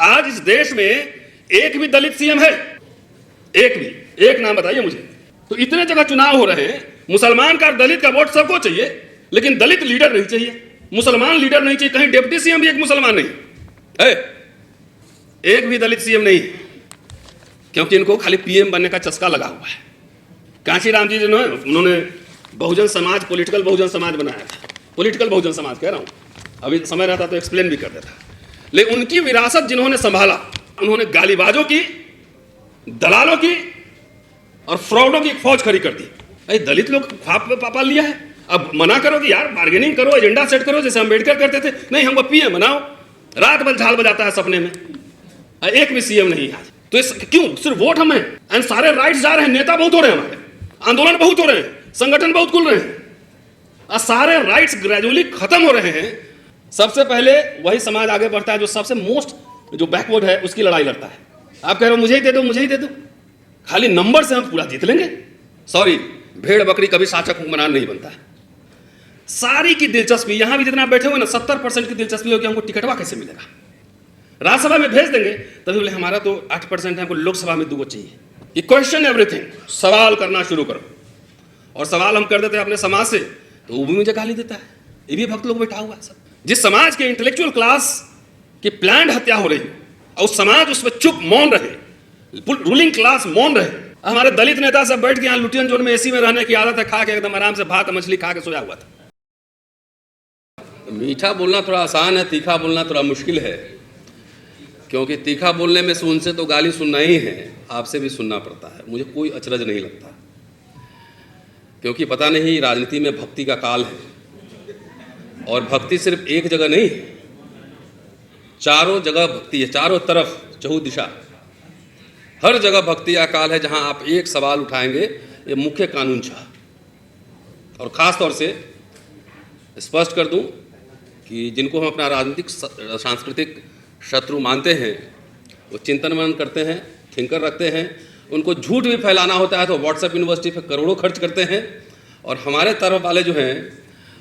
आज इस देश में एक भी दलित सीएम है? एक भी, एक नाम बताइए मुझे। तो इतने जगह चुनाव हो रहे हैं, मुसलमान का दलित का वोट सबको चाहिए, लेकिन दलित लीडर नहीं चाहिए, मुसलमान लीडर नहीं चाहिए। कहीं डिप्टी सीएम भी एक मुसलमान नहीं है, एक भी दलित सीएम नहीं, क्योंकि इनको खाली पीएम बनने का चस्का लगा हुआ है। कांशीराम जी जो है, उन्होंने बहुजन समाज, पॉलिटिकल बहुजन समाज बनाया था। पॉलिटिकल बहुजन समाज कह रहा हूं, अभी समय रहता तो एक्सप्लेन भी कर देता। लेकिन उनकी विरासत जिन्होंने संभाला, उन्होंने गालीबाजों की, दलालों की और फ्रॉडों की फौज खड़ी कर दी। अरे दलित लोग ख्वाब पे पापा लिया है, अब मना करो कि यार बार्गेनिंग करो, एजेंडा सेट करो, जैसे अम्बेडकर करते थे। नहीं, हमको पीएम बनाओ, रात भर झाल बजाता है सपने में। एक भी सीएम नहीं आज। तो क्यों? सिर्फ वोट हमें, एंड सारे राइट्स जा रहे हैं। नेता बहुत हो रहे हैं, हमारे आंदोलन बहुत हो रहे हैं, संगठन बहुत खुल रहे हैं, और सारे राइट्स ग्रेजुअली खत्म हो रहे हैं। सबसे पहले वही समाज आगे बढ़ता है जो सबसे मोस्ट, जो बैकवर्ड है, उसकी लड़ाई लड़ता है। आप कह रहे हो मुझे ही दे दो, मुझे ही दे दो, खाली नंबर से हम पूरा जीत लेंगे। सॉरी, भेड़ बकरी कभी शासक हुक्मरान नहीं बनता है। सारी की दिलचस्पी, यहां भी जितना बैठे हुए ना, 70% की दिलचस्पी होगी हमको टिकटवा कैसे मिलेगा। राज्यसभा में भेज देंगे तभी बोले हमारा तो 8% है, हमको लोकसभा में 2 चाहिए। ये क्वेश्चन एवरीथिंग, सवाल करना शुरू करो। और सवाल हम कर देते हैं अपने समाज से, तो वो भी मुझे गाली देता है। ये भी भक्त लोग बैठा हुआ है सब। जिस समाज के इंटेलेक्चुअल क्लास की प्लान्ड हत्या हो रही है और उस समाज उस पर चुप मौन रहे, रूलिंग क्लास मौन रहे। हमारे दलित नेता सब बैठ के यहाँ लुटियन जोन में एसी में रहने की आदत है, खा के एकदम आराम से भात मछली खा के सोया हुआ था। मीठा बोलना थोड़ा आसान है, तीखा बोलना थोड़ा मुश्किल है, क्योंकि तीखा बोलने में से उनसे तो गाली सुनना ही है, आपसे भी सुनना पड़ता है। मुझे कोई अचरज नहीं लगता, क्योंकि पता नहीं राजनीति में भक्ति का काल है, और भक्ति सिर्फ एक जगह नहीं है, चारों जगह भक्ति है, चारों तरफ, चहु दिशा, हर जगह भक्ति का काल है। जहां आप एक सवाल उठाएंगे, ये मुख्य कानून छा। और ख़ास तौर से स्पष्ट कर दूं कि जिनको हम अपना राजनीतिक सांस्कृतिक शत्रु मानते हैं, वो चिंतन मनन करते हैं, थिंकर रखते हैं, उनको झूठ भी फैलाना होता है तो व्हाट्सएप यूनिवर्सिटी पर करोड़ों खर्च करते हैं। और हमारे तरफ वाले जो हैं,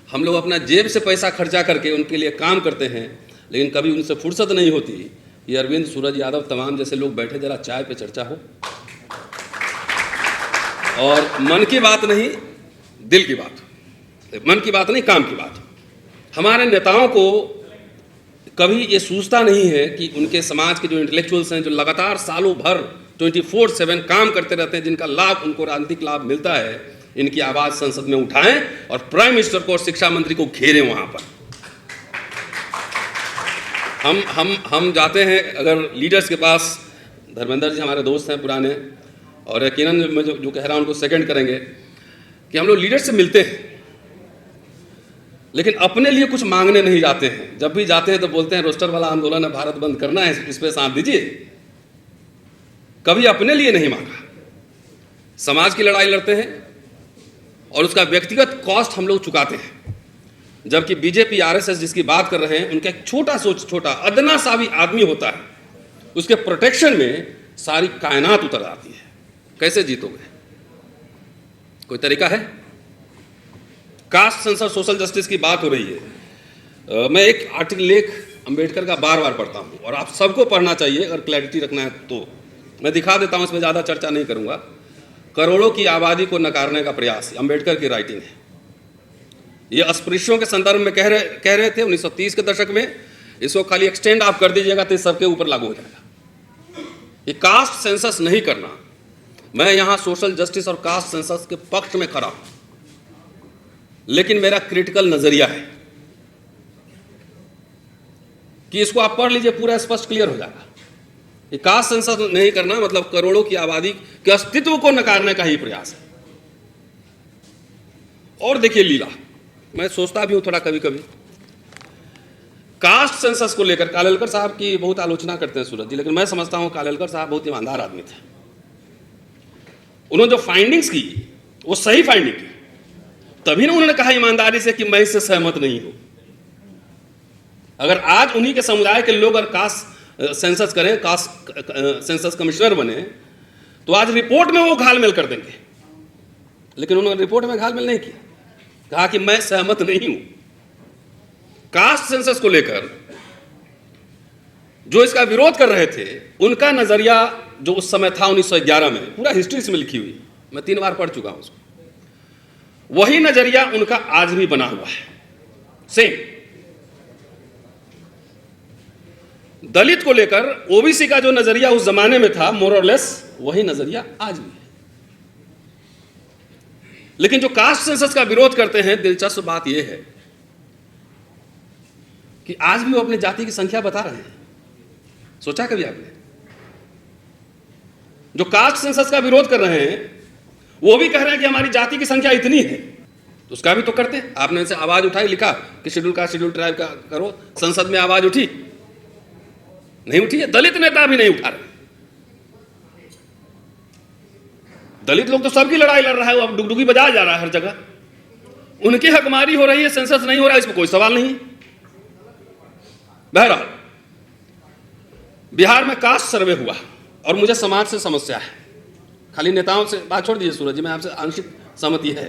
हम लोग अपना जेब से पैसा खर्चा करके उनके लिए काम करते हैं, लेकिन कभी उनसे फुर्सत नहीं होती। ये अरविंद, सूरज यादव, तमाम जैसे लोग बैठे, जरा चाय पे चर्चा हो, और मन की बात नहीं, दिल की बात, मन की बात नहीं, काम की बात। हमारे नेताओं को कभी ये सूझता नहीं है कि उनके समाज के जो इंटेलेक्चुअल्स हैं, जो लगातार सालों भर 24/7 काम करते रहते हैं, जिनका लाभ उनको राजनीतिक लाभ मिलता है, इनकी आवाज़ संसद में उठाएं और प्राइम मिनिस्टर को और शिक्षा मंत्री को घेरें। वहाँ पर हम जाते हैं अगर लीडर्स के पास, धर्मेंद्र जी हमारे दोस्त हैं पुराने, और यकीनन मैं जो कह रहा हूँ उनको सेकंड करेंगे, कि हम लोग लीडर से मिलते हैं, लेकिन अपने लिए कुछ मांगने नहीं जाते हैं। जब भी जाते हैं तो बोलते हैं रोस्टर वाला आंदोलन है, भारत बंद करना है, इस पे साथ दीजिए। कभी अपने लिए नहीं मांगा। समाज की लड़ाई लड़ते हैं और उसका व्यक्तिगत कॉस्ट हम लोग चुकाते हैं। जबकि बीजेपी, आरएसएस जिसकी बात कर रहे हैं, उनका एक छोटा अदना सा भी आदमी होता है, उसके प्रोटेक्शन में सारी कायनात उतर आती है। कैसे जीतोगे? कोई तरीका है? कास्ट सेंसर, सोशल जस्टिस की बात हो रही है। मैं एक आर्टिकल, लेख अंबेडकर का बार बार पढ़ता हूँ, और आप सबको पढ़ना चाहिए अगर क्लैरिटी रखना है तो। मैं दिखा देता हूँ, इसमें ज़्यादा चर्चा नहीं करूँगा। करोड़ों की आबादी को नकारने का प्रयास, अंबेडकर की राइटिंग है। ये अस्पृश्यों के संदर्भ में कह रहे थे 1930 के दशक में। इसको खाली एक्सटेंड आप कर दीजिएगा तो सबके ऊपर लागू हो जाएगा। ये कास्ट सेंसस नहीं करना, मैं यहाँ सोशल जस्टिस और कास्ट सेंसस के पक्ष में खड़ा हूँ, लेकिन मेरा क्रिटिकल नजरिया है कि इसको आप पढ़ लीजिए, पूरा स्पष्ट क्लियर हो जाएगा। ये कास्ट सेंसस नहीं करना मतलब करोड़ों की आबादी के अस्तित्व को नकारने का ही प्रयास है। और देखिए लीला, मैं सोचता भी हूं थोड़ा कभी कभी, कास्ट सेंसस को लेकर कालेलकर साहब की बहुत आलोचना करते हैं सूरज जी, लेकिन मैं समझता हूं कालेलकर साहब बहुत ईमानदार आदमी थे। उन्होंने जो फाइंडिंग्स की वो सही फाइंडिंग की, तभी ना उन्होंने कहा ईमानदारी से कि मैं इससे सहमत नहीं हूं। अगर आज उन्हीं के समुदाय के लोग अगर कास्ट सेंसस करें, कास्ट सेंसस कमिश्नर बने, तो आज रिपोर्ट में वो घालमेल कर देंगे, लेकिन उन्होंने रिपोर्ट में घालमेल नहीं किया, कहा कि मैं सहमत नहीं हूं। कास्ट सेंसस को लेकर जो इसका विरोध कर रहे थे उनका नजरिया जो उस समय था 1911 में, पूरा हिस्ट्री इसमें लिखी हुई, मैं 3 बार पढ़ चुका हूं उसको, वही नजरिया उनका आज भी बना हुआ है, सेम। दलित को लेकर ओबीसी का जो नजरिया उस जमाने में था, मोर और लेस वही नजरिया आज भी है। लेकिन जो कास्ट सेंसस का विरोध करते हैं, दिलचस्प बात यह है कि आज भी वो अपनी जाति की संख्या बता रहे हैं। सोचा कभी आपने? जो कास्ट सेंसस का विरोध कर रहे हैं वो भी कह रहे हैं कि हमारी जाति की संख्या इतनी है, तो उसका भी तो करते हैं। आपने इनसे आवाज उठाई, लिखा कि शेड्यूल कास्ट शेड्यूल ट्राइब का करो, संसद में आवाज उठी? नहीं उठी है। दलित नेता भी नहीं उठा रहे। दलित लोग तो सबकी लड़ाई लड़ रहा है, अब डुगडुगी बजाया जा रहा है हर जगह, उनकी हकमारी हो रही है, सेंसस नहीं हो रहा है, इसमें कोई सवाल नहीं। बहरहाल बिहार में कास्ट सर्वे हुआ और मुझे समाज से समस्या है। खाली नेताओं से बात छोड़ दीजिए सूरज जी, मैं आपसे आंशिक सहमति है।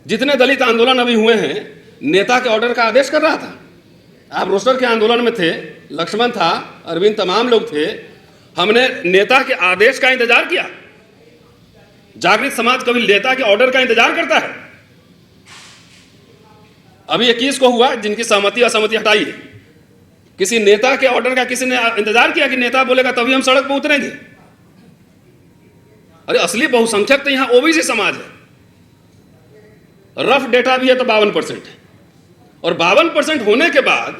जितने दलित आंदोलन अभी हुए हैं, नेता के ऑर्डर का आदेश कर रहा था। आप रोस्टर के आंदोलन में थे, लक्ष्मण था, अरविंद, तमाम लोग थे। हमने नेता के आदेश का इंतजार किया। जागृत समाज कभी नेता के ऑर्डर का इंतजार करता है? अभी 21 को हुआ, जिनकी सहमति असहमति हटाई। किसी नेता के ऑर्डर का किसी ने इंतजार किया कि नेता बोलेगा तभी हम सड़क पर उतरेंगे? अरे असली बहुसंख्यक तो यहां ओबीसी समाज है। रफ डेटा भी है तो 52% है, और 52% होने के बाद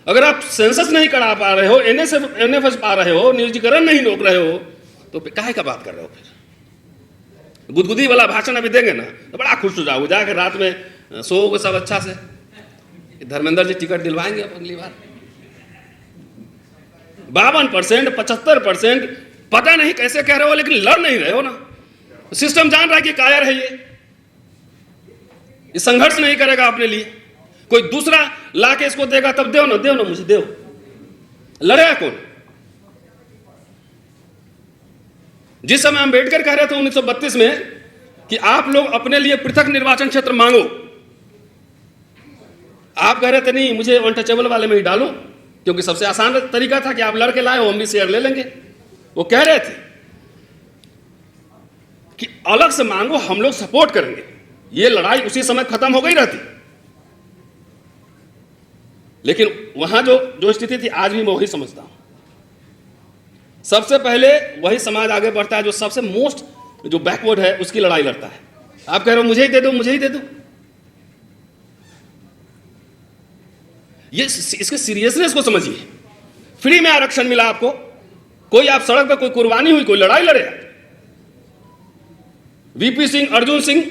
अगर आप सेंसस नहीं करा पा रहे हो, एनएफएस पा रहे हो, निजीकरण नहीं रोक रहे हो, तो काहे का बात कर रहे हो? फिर गुदगुदी वाला भाषण अभी देंगे ना तो बड़ा खुश हो जाओगे, जाके रात में सोओगे सब अच्छा से। धर्मेंद्र जी टिकट दिलवाएंगे अब अगली बार। 52%, 75%, पता नहीं कैसे कह रहे हो, लेकिन लड़ नहीं रहे हो ना। सिस्टम जान रहा है कि कायर है ये संघर्ष नहीं करेगा अपने लिए। कोई दूसरा लाके इसको देगा तब दो ना मुझे दो। लड़ेगा कौन? जिस समय अंबेडकर कह रहे थे 1932 में कि आप लोग अपने लिए पृथक निर्वाचन क्षेत्र मांगो, आप कह रहे थे नहीं, मुझे अनटचेबल वाले में ही डालो, क्योंकि सबसे आसान तरीका था कि आप लड़के लाए हो, हम भी शेयर ले लेंगे। वो कह रहे थे कि अलग से मांगो, हम लोग सपोर्ट करेंगे। ये लड़ाई उसी समय खत्म हो गई रहती। लेकिन वहां जो स्थिति थी, आज भी मैं वही समझता हूं। सबसे पहले वही समाज आगे बढ़ता है जो सबसे मोस्ट जो बैकवर्ड है, उसकी लड़ाई लड़ता है। आप कह रहे हो मुझे ही दे दो, मुझे ही दे दो। ये इसके सीरियसनेस को समझिए। फ्री में आरक्षण मिला आपको, कोई आप सड़क पर कोई कुर्बानी हुई, कोई लड़ाई लड़े। वीपी सिंह, अर्जुन सिंह,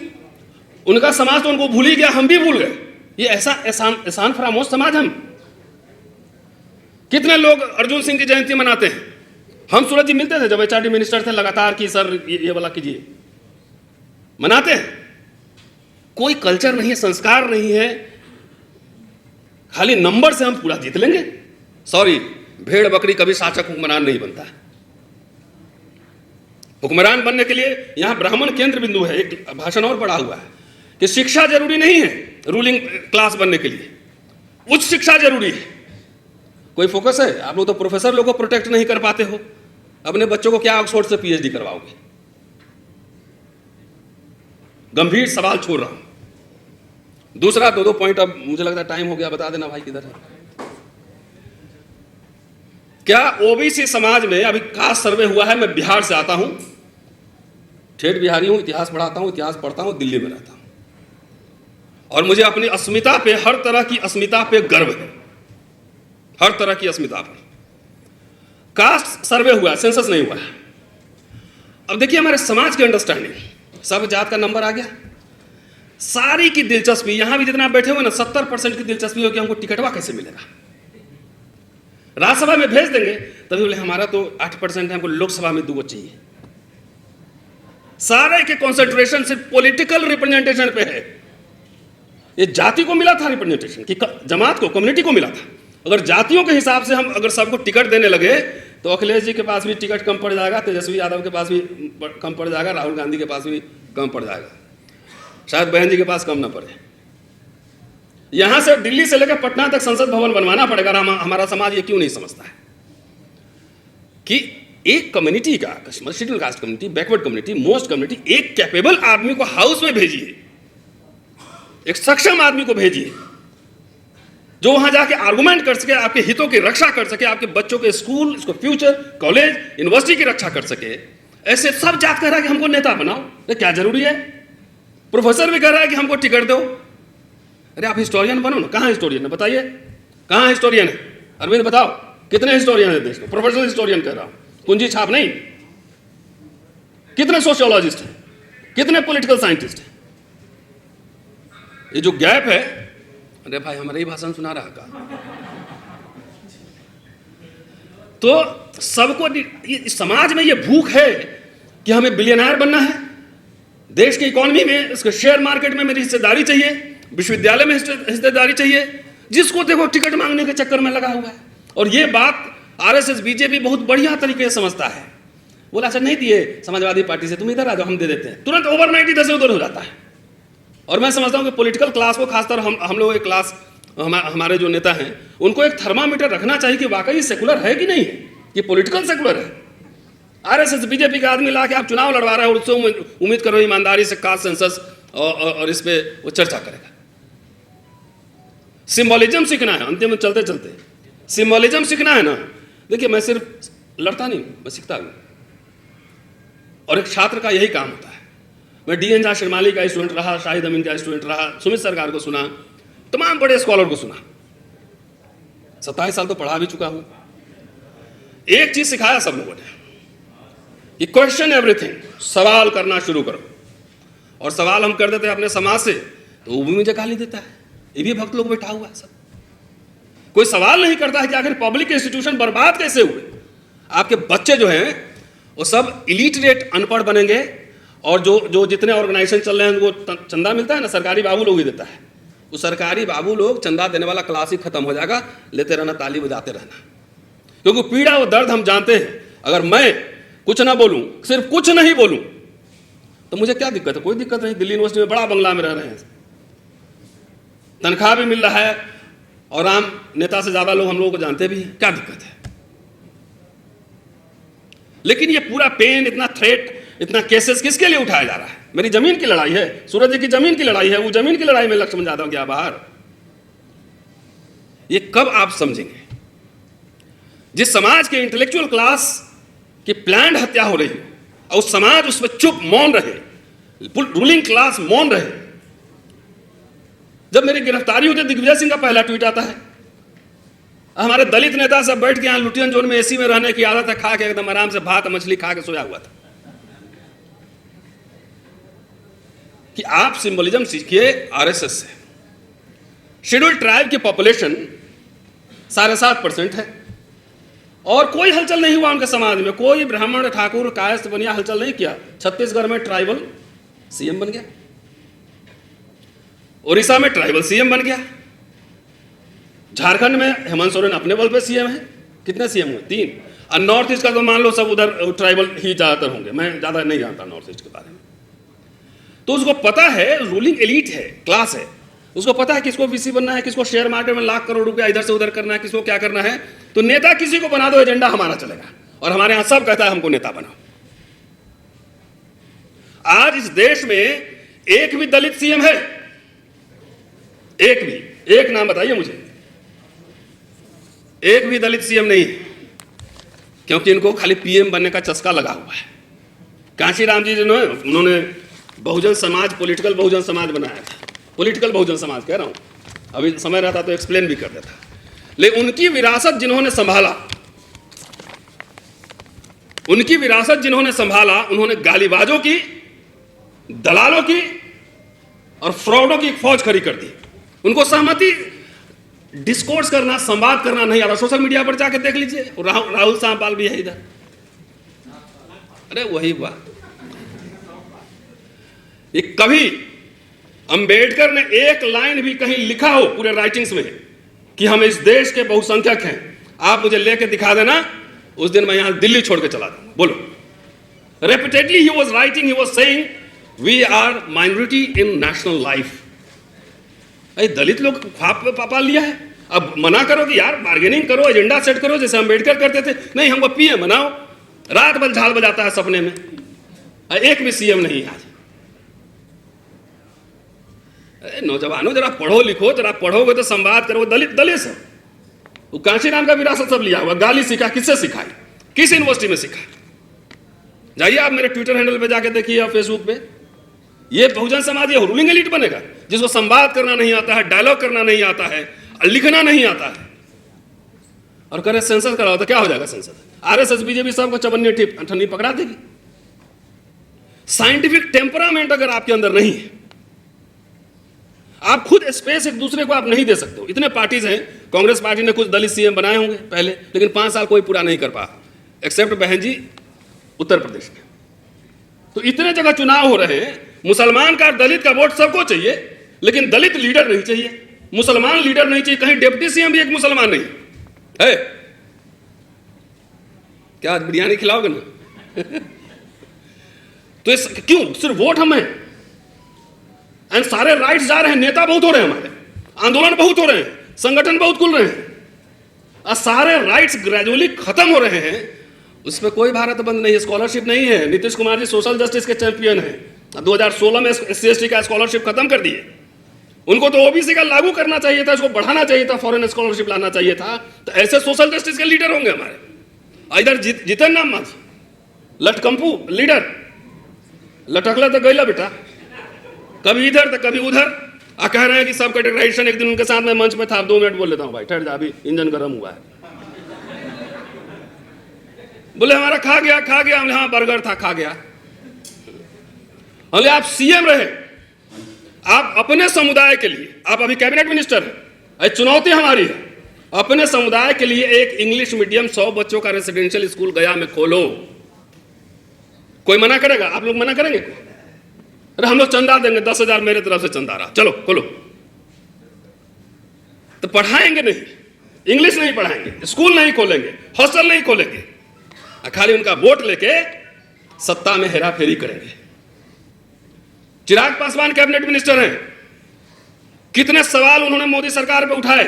उनका समाज तो उनको भूल ही गया, हम भी भूल गए। ये ऐसा एहसान फरामोश समाज हम। कितने लोग अर्जुन सिंह की जयंती मनाते हैं? हम सूरज जी मिलते थे जब एचआरडी मिनिस्टर थे, लगातार कि सर ये वाला कीजिए, मनाते हैं। कोई कल्चर नहीं है, संस्कार नहीं है, खाली नंबर से हम पूरा जीत लेंगे। सॉरी, भेड़ बकरी कभी शासक हुक्मरान नहीं बनता है। हुक्मरान बनने के लिए यहां ब्राह्मण केंद्र बिंदु है। एक भाषण और पढ़ा हुआ है कि शिक्षा जरूरी नहीं है रूलिंग क्लास बनने के लिए, उच्च शिक्षा जरूरी है। कोई फोकस है? आप लोग तो प्रोफेसर लोगों को प्रोटेक्ट नहीं कर पाते हो, अपने बच्चों को क्या ऑक्सफोर्ड से पीएचडी करवाओगे? गंभीर सवाल छोड़ रहा हूं। दूसरा, दो पॉइंट, अब मुझे लगता है टाइम हो गया, बता देना भाई किधर है। क्या ओबीसी समाज में अभी कास्ट सर्वे हुआ है? मैं बिहार से आता हूं, ठेठ बिहारी हूं, इतिहास पढ़ाता हूं, इतिहास पढ़ता हूं, दिल्ली में रहता हूं, और मुझे अपनी अस्मिता पे, हर तरह की अस्मिता पे गर्व है, हर तरह की अस्मिता पर। कास्ट सर्वे हुआ, सेंसस नहीं हुआ। अब देखिए हमारे समाज की अंडरस्टैंडिंग, सब जात का नंबर आ गया, सारी की दिलचस्पी, यहां भी जितना बैठे हुए ना 70% की दिलचस्पी हो कि हमको टिकटवा कैसे मिलेगा। राज्यसभा में भेज देंगे तभी बोले हमारा तो 8% है, हमको लोकसभा में 2 चाहिए। सारे के कॉन्सेंट्रेशन सिर्फ पॉलिटिकल रिप्रेजेंटेशन पे है। ये जाति को मिला था रिप्रेजेंटेशन, कि जमात को, कम्युनिटी को मिला था। अगर जातियों के हिसाब से हम अगर सबको टिकट देने लगे तो अखिलेश जी के पास भी टिकट कम पड़ जाएगा, तेजस्वी यादव के पास भी कम पड़ जाएगा, राहुल गांधी के पास भी कम पड़ जाएगा, शायद बहन जी के पास कम ना पड़े। यहां से दिल्ली से लेकर पटना तक संसद भवन बनवाना पड़ेगा। हमारा समाज ये क्यों नहीं समझता है कि एक कम्युनिटी का, schedule caste community, backward community, most community, एक कैपेबल आदमी को हाउस में भेजिए, एक सक्षम आदमी को भेजिए जो वहां जाके आर्गुमेंट कर सके, आपके हितों की रक्षा कर सके, आपके बच्चों के स्कूल, इसको फ्यूचर, कॉलेज, यूनिवर्सिटी की रक्षा कर सके। ऐसे सब जात कह रहा है कि हमको नेता बनाओ, तो क्या जरूरी है? प्रोफेसर भी कह रहा है कि हमको टिकट दो। अरे आप हिस्टोरियन बनो ना। कहाँ हिस्टोरियन है बताइए, कहाँ हिस्टोरियन है? अरविंद बताओ कितने हिस्टोरियन है देश में? प्रोफेशनल हिस्टोरियन कह रहा हूं, कुंजी छाप नहीं। कितने सोशियोलॉजिस्ट हैं, कितने पॉलिटिकल साइंटिस्ट हैं? ये जो गैप है, अरे भाई हमारे ही भाषण सुना रहा का। तो सबको समाज में ये भूख है कि हमें बिलियनर बनना है, देश की इकोनॉमी में, इसके शेयर मार्केट में मेरी हिस्सेदारी चाहिए, विश्वविद्यालय में हिस्सेदारी चाहिए। जिसको देखो टिकट मांगने के चक्कर में लगा हुआ है। और ये बात आरएसएस बीजेपी बहुत बढ़िया तरीके से समझता है। बोला अच्छा नहीं दिए समाजवादी पार्टी से, तुम इधर आ जाओ हम दे देते हैं, तुरंत ओवरनाइट इधर से उधर हो जाता है। और मैं समझता हूं कि पॉलिटिकल क्लास को, खासकर हम लोग एक क्लास, हमारे जो नेता हैं उनको एक थर्मामीटर रखना चाहिए कि वाकई सेकुलर है कि नहीं है, कि पॉलिटिकल सेकुलर है। आरएसएस बीजेपी का आदमी ला के आप चुनाव लड़वा रहे हो, उससे उम्मीद करो ईमानदारी से कास्ट सेंसस और इस पे वो चर्चा करेगा। सिंबोलिज्म सीखना है, अंतिम में चलते चलते सिंबोलिज्म सीखना है ना। देखिए मैं सिर्फ लड़ता नहीं, मैं सीखता भी, और एक छात्र का यही काम होता है। मैं डी एन झा शर्माली का स्टूडेंट रहा, शाहिद अमीन का स्टूडेंट रहा, सुमित सरकार को सुना, तमाम बड़े स्कॉलर को सुना, 27 साल तो पढ़ा भी चुका हूं। एक चीज सिखाया सब लोगों ने कि क्वेश्चन एवरीथिंग, सवाल करना शुरू करो। और सवाल हम कर देते हैं अपने समाज से तो वो भी मुझे गाली देता है। ये भी भक्त लोग बैठा हुआ है सब, कोई सवाल नहीं करता है कि आखिर पब्लिक इंस्टीट्यूशन बर्बाद कैसे हुए। आपके बच्चे जो हैं वो सब इलिटरेट, अनपढ़ बनेंगे, और जो जितने ऑर्गेनाइजेशन चल रहे हैं वो चंदा मिलता है ना, सरकारी बाबू लोग ही देता है। वो सरकारी बाबू लोग चंदा देने वाला क्लास ही खत्म हो जाएगा, लेते रहना, ताली बजाते रहना। क्योंकि पीड़ा और दर्द हम जानते हैं। अगर मैं कुछ ना बोलूं, सिर्फ कुछ नहीं बोलूं, तो मुझे क्या दिक्कत है? कोई दिक्कत नहीं। दिल्ली यूनिवर्सिटी में बड़ा बंगला में रह रहे हैं, तनख्वाह भी मिल रहा है, और आम नेता से ज्यादा लोग हम लोगों को जानते भी हैं, क्या दिक्कत है? लेकिन ये पूरा पेन, इतना थ्रेट, इतना केसेस किसके लिए उठाया जा रहा है? मेरी जमीन की लड़ाई है, सूरज जी की जमीन की लड़ाई है। वो जमीन की लड़ाई में लक्ष्मण यादव गया बाहर। ये कब आप समझेंगे? जिस समाज के इंटेलेक्चुअल क्लास की प्लान्ड हत्या हो रही है और उस समाज उस पर चुप मौन रहे, रूलिंग क्लास मौन रहे। जब मेरी गिरफ्तारी होती है, दिग्विजय सिंह का पहला ट्वीट आता है, हमारे दलित नेता सब बैठ के यहां लुटियन जोन में एसी में रहने की आदत है, खा के एकदम आराम से भात मछली खा के सोया हुआ था। कि आप सिंबलिज्म सीखिए आरएसएस से। शेड्यूल्ड ट्राइब की पॉपुलेशन 7.5% है, और कोई हलचल नहीं हुआ उनके समाज में। कोई ब्राह्मण, ठाकुर, कायस्थ, बनिया हलचल नहीं किया। छत्तीसगढ़ में ट्राइबल सीएम बन गया, उड़ीसा में ट्राइबल सीएम बन गया, झारखंड में हेमंत सोरेन अपने बल पे सीएम है। कितने सीएम हुए? 3। और नॉर्थ ईस्ट का तो मान लो सब उधर ट्राइबल ही ज्यादातर होंगे, मैं ज्यादा नहीं जानता नॉर्थ ईस्ट के बारे में। तो उसको पता है, रूलिंग एलीट है, क्लास है, उसको पता है किसको वीसी बनना है, किसको शेयर मार्केट में लाख करोड़ रुपया इधर से उधर करना है, किसको क्या करना है। तो नेता किसी को बना दो, एजेंडा हमारा चलेगा। और हमारे यहां सब कहता है हमको नेता बनाओ। आज इस देश में एक भी दलित सीएम है? एक भी, एक नाम बताइए मुझे। एक भी दलित सीएम नहीं है, क्योंकि इनको खाली पीएम बनने का चस्का लगा हुआ है। कांशीराम जी जिन्होंने, उन्होंने बहुजन समाज, पॉलिटिकल बहुजन समाज बनाया था। पॉलिटिकल बहुजन समाज कह रहा हूं, अभी समय रहता तो एक्सप्लेन भी कर देता। लेकिन उनकी विरासत जिन्होंने संभाला, उनकी विरासत जिन्होंने संभाला, उन्होंने गालीबाजों की, दलालों की और फ्रॉडों की एक फौज खड़ी कर दी। उनको सहमति, डिस्कोर्स करना, संवाद करना नहीं आता। सोशल मीडिया पर जाकर देख लीजिए, राहुल सांपाल भी है इधर। अरे वही बात, ये कभी अंबेडकर ने एक लाइन भी कहीं लिखा हो पूरे राइटिंग्स में कि हम इस देश के बहुसंख्यक हैं, आप मुझे लेके दिखा देना, उस दिन मैं यहां दिल्ली छोड़ के चला दूंगा। बोलो। Repeatedly he was writing, he was saying we are minority in national life. अरे दलित लोग ख्वाब पापा लिया है, अब मना करो कि यार बार्गेनिंग करो, एजेंडा सेट करो, जैसे अम्बेडकर करते थे। नहीं, हमको पीएम बनाओ, रात भर झाल बजाता है सपने में, एक भी सीएम नहीं है आज। नौजवानों जरा पढ़ो लिखो, जरा पढ़ोगे तो संवाद करो। दलित दलित सब वो कांशीराम का विरासत सब लिया हुआ, गाली सीखा, किससे सिखाई, किस यूनिवर्सिटी में सीखा? जाइए आप मेरे ट्विटर हैंडल पे जाके देखिए या फेसबुक पे। ये बहुजन समाज ये रूलिंग एलिट बनेगा जिसको संवाद करना नहीं आता है, डायलॉग करना नहीं आता है, लिखना नहीं आता है, और करे सेंसस कराओ तो क्या हो जाएगा? सेंसस आरएसएस बीजेपी सबको चबन्नी ठन्नी पकड़ा देगी। साइंटिफिक टेम्परामेंट अगर आपके अंदर नहीं है, आप खुद स्पेस एक दूसरे को आप नहीं दे सकते हो। इतने पार्टीज हैं, कांग्रेस पार्टी ने कुछ दलित सीएम बनाए होंगे पहले, लेकिन 5 साल कोई पूरा नहीं कर पाया, एक्सेप्ट बहन जी उत्तर प्रदेश में। तो इतने जगह चुनाव हो रहे हैं, मुसलमान का दलित का वोट सबको चाहिए, लेकिन दलित लीडर नहीं चाहिए, मुसलमान लीडर नहीं चाहिए। कहीं डिप्टी सीएम भी एक मुसलमान नहीं है। क्या आज बिरयानी खिलाओगे ना? तो क्यों सिर्फ वोट हमें, एंड सारे राइट्स जा रहे हैं, नेता बहुत हो रहे हैं, हमारे आंदोलन बहुत हो रहे हैं, संगठन बहुत खुल रहे हैं, और सारे राइट्स ग्रेजुअली खत्म हो रहे हैं। उसमें कोई भारत बंद नहीं है, स्कॉलरशिप नहीं है। नीतीश कुमार जी सोशल जस्टिस के चैंपियन हैं। 2016 में SC/ST का स्कॉलरशिप खत्म कर दिए। उनको तो ओबीसी का लागू करना चाहिए था, इसको बढ़ाना चाहिए था, फॉरेन स्कॉलरशिप लाना चाहिए था। तो ऐसे सोशल जस्टिस के लीडर होंगे हमारे। इधर जितन नाम मांझ लटकंपू लीडर, लटकला तो गईला बेटा, कभी इधर तो कभी उधर, आ कह रहे हैं कि सब कैटेगराइजेशन। एक दिन उनके साथ में मंच पे था, 2 मिनट बोल लेता हूँ भाई, ठहर जा, अभी इंजन गर्म हुआ है। बोले हमारा खा गया खा गया, हमने हाँ बर्गर था खा गया। हमने आप सीएम रहे, आप अपने समुदाय के लिए, आप अभी कैबिनेट मिनिस्टर हैं, चुनौती हमारी है, अपने समुदाय के लिए एक इंग्लिश मीडियम 100 बच्चों का रेसिडेंशियल स्कूल गया में खोलो। कोई मना करेगा? आप लोग मना करेंगे? अरे हम लोग चंदा देंगे, 10,000 मेरे तरफ से चंदा रहा, चलो खोलो। तो पढ़ाएंगे नहीं, इंग्लिश नहीं पढ़ाएंगे, स्कूल नहीं खोलेंगे, हॉस्टल नहीं खोलेंगे, खाली उनका वोट लेके सत्ता में हेरा फेरी करेंगे। चिराग पासवान कैबिनेट मिनिस्टर हैं, कितने सवाल उन्होंने मोदी सरकार पे उठाए,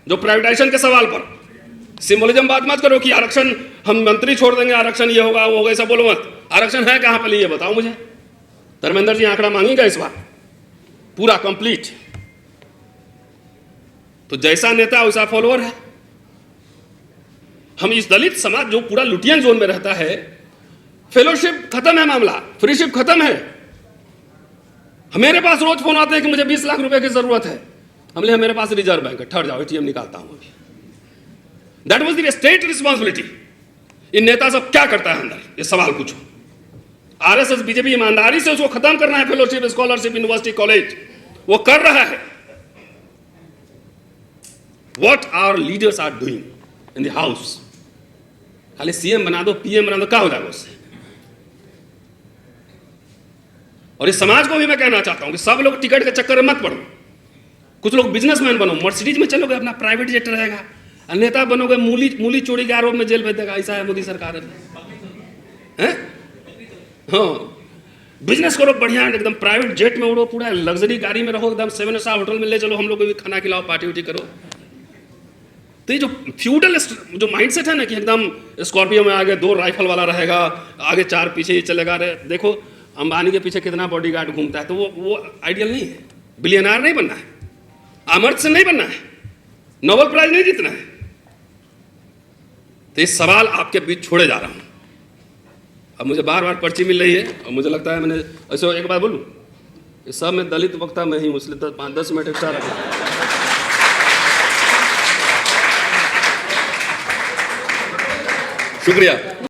जो प्राइवेटाइजेशन के सवाल पर। सिंबलिज्म बात मत करो कि आरक्षण हम मंत्री छोड़ देंगे, आरक्षण ये होगा वो होगा, ऐसा बोलो मत। आरक्षण है कहां पर, ये बताओ मुझे। धर्मेंद्र जी आंकड़ा मांगेगा इस बार पूरा कंप्लीट। तो जैसा नेता वैसा फॉलोअर है। हम इस दलित समाज जो पूरा लुटियन जोन में रहता है, फेलोशिप खत्म है, मामला फ्रीशिप खत्म है। मेरे पास रोज फोन आते हैं कि मुझे 20 लाख रुपए की जरूरत है। हमने मेरे पास रिजर्व बैंक है, ठहर जाओ एटीएम निकालता हूं अभी। That was the state responsibility. इन नेता सब क्या करता है अंदर, ये सवाल पूछो। आरएसएस बीजेपी ईमानदारी से उसको खत्म करना है, फेलोशिप स्कॉलरशिप यूनिवर्सिटी कॉलेज, वो कर रहा है। What our leaders are doing in the house. खाली सीएम बना दो, पीएम बना दो, क्या हो जाएगा उससे? और इस समाज को भी मैं कहना चाहता हूं कि सब लोग टिकट के चक्कर में मत पड़ो। कुछ लोग बिजनेसमैन बनो, मर्सिडीज में चलोगे, अपना प्राइवेट जेट रहेगा, नेता बनोगे, मूली चोरी के आरोप में जेल भेज देगा। ऐसा है मोदी सरकार है? हाँ, बिजनेस करो बढ़िया, एकदम प्राइवेट जेट में उड़ो, पूरा लग्जरी गाड़ी में रहो, एकदम 7 स्टार होटल में ले चलो, हम लोग को भी खाना खिलाओ, पार्टी उटी करो। तो ये जो फ्यूडल जो माइंडसेट है ना कि एकदम स्कॉर्पियो में आगे 2 राइफल वाला रहेगा, आगे 4 पीछे ही चलेगा। देखो अंबानी के पीछे कितना बॉडीगार्ड घूमता है। तो वो आइडियल नहीं है। बिलियनर नहीं बनना है, अमर्त्य सेन नहीं बनना है, नोबेल प्राइज नहीं जीतना है। तो ये सवाल आपके बीच छोड़े जा रहा हूं। अब मुझे बार बार पर्ची मिल रही है और मुझे लगता है, मैंने ऐसे एक बात बोलूं, इस सब में दलित वक्ता मैं ही हूं, इसलिए 5-10 मिनट एक्स्ट्रा रखा। शुक्रिया।